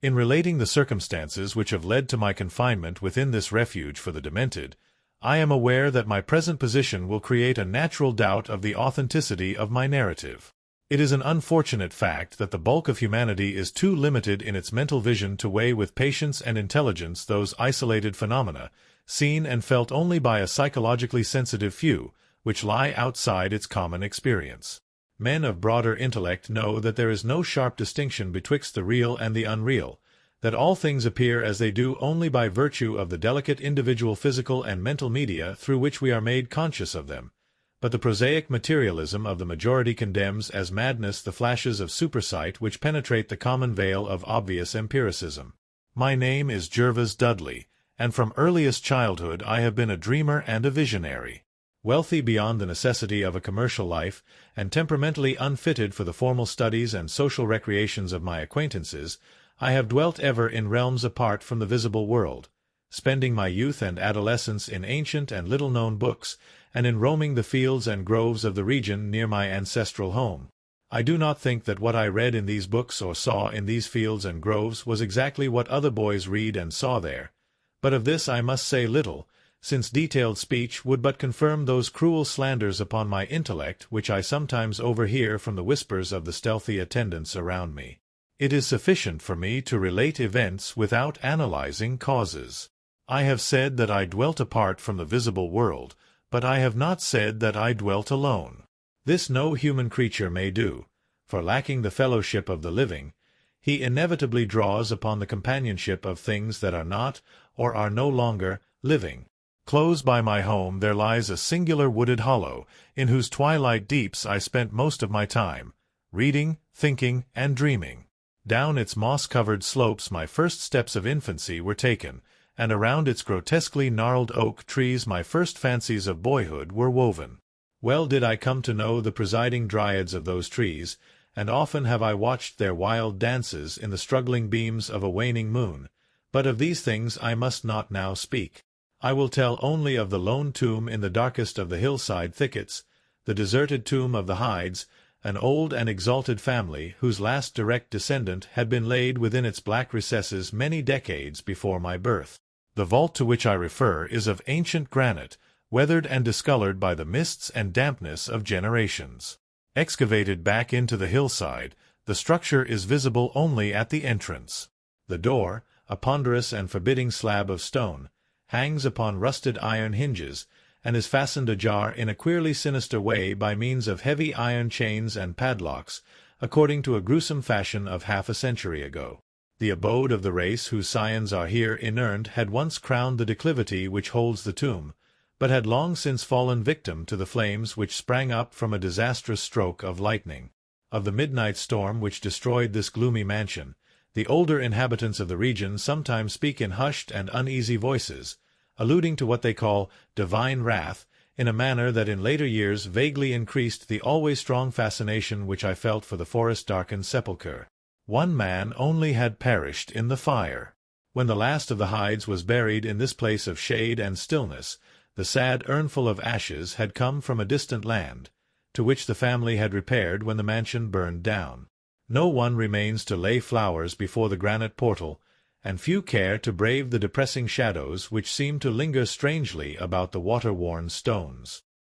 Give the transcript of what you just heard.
In relating the circumstances which have led to my confinement within this refuge for the demented, I am aware that my present position will create a natural doubt of the authenticity of my narrative. It is an unfortunate fact that the bulk of humanity is too limited in its mental vision to weigh with patience and intelligence those isolated phenomena, seen and felt only by a psychologically sensitive few, which lie outside its common experience. Men of broader intellect know that there is no sharp distinction betwixt the real and the unreal, that all things appear as they do only by virtue of the delicate individual physical and mental media through which we are made conscious of them. But the prosaic materialism of the majority condemns as madness the flashes of supersight which penetrate the common veil of obvious empiricism. My name is Jervis Dudley, and from earliest childhood I have been a dreamer and a visionary. Wealthy beyond the necessity of a commercial life, and temperamentally unfitted for the formal studies and social recreations of my acquaintances, I have dwelt ever in realms apart from the visible world, spending my youth and adolescence in ancient and little-known books, and in roaming the fields and groves of the region near my ancestral home. I do not think that what I read in these books or saw in these fields and groves was exactly what other boys read and saw there, but of this I must say little, since detailed speech would but confirm those cruel slanders upon my intellect which I sometimes overhear from the whispers of the stealthy attendants around me. It is sufficient for me to relate events without analyzing causes. I have said that I dwelt apart from the visible world, but I have not said that I dwelt alone. This no human creature may do, for lacking the fellowship of the living, he inevitably draws upon the companionship of things that are not, or are no longer, living. Close by my home there lies a singular wooded hollow, in whose twilight deeps I spent most of my time, reading, thinking, and dreaming. Down its moss-covered slopes my first steps of infancy were taken, and around its grotesquely gnarled oak trees my first fancies of boyhood were woven. Well did I come to know the presiding dryads of those trees, and often have I watched their wild dances in the struggling beams of a waning moon, but of these things I must not now speak. I will tell only of the lone tomb in the darkest of the hillside thickets, the deserted tomb of the Hydes, an old and exalted family whose last direct descendant had been laid within its black recesses many decades before my birth. The vault to which I refer is of ancient granite, weathered and discolored by the mists and dampness of generations. Excavated back into the hillside, the structure is visible only at the entrance. The door, a ponderous and forbidding slab of stone, hangs upon rusted iron hinges, and is fastened ajar in a queerly sinister way by means of heavy iron chains and padlocks, according to a gruesome fashion of half a century ago. The abode of the race whose scions are here inurned had once crowned the declivity which holds the tomb, but had long since fallen victim to the flames which sprang up from a disastrous stroke of lightning. Of the midnight storm which destroyed this gloomy mansion, the older inhabitants of the region sometimes speak in hushed and uneasy voices, alluding to what they call divine wrath, in a manner that in later years vaguely increased the always strong fascination which I felt for the forest-darkened sepulchre. One man only had perished in the fire. When the last of the Hydes was buried in this place of shade and stillness, the sad urnful of ashes had come from a distant land, to which the family had repaired when the mansion burned down. No one remains to lay flowers before the granite portal, and few care to brave the depressing shadows which seem to linger strangely about the water-worn stones.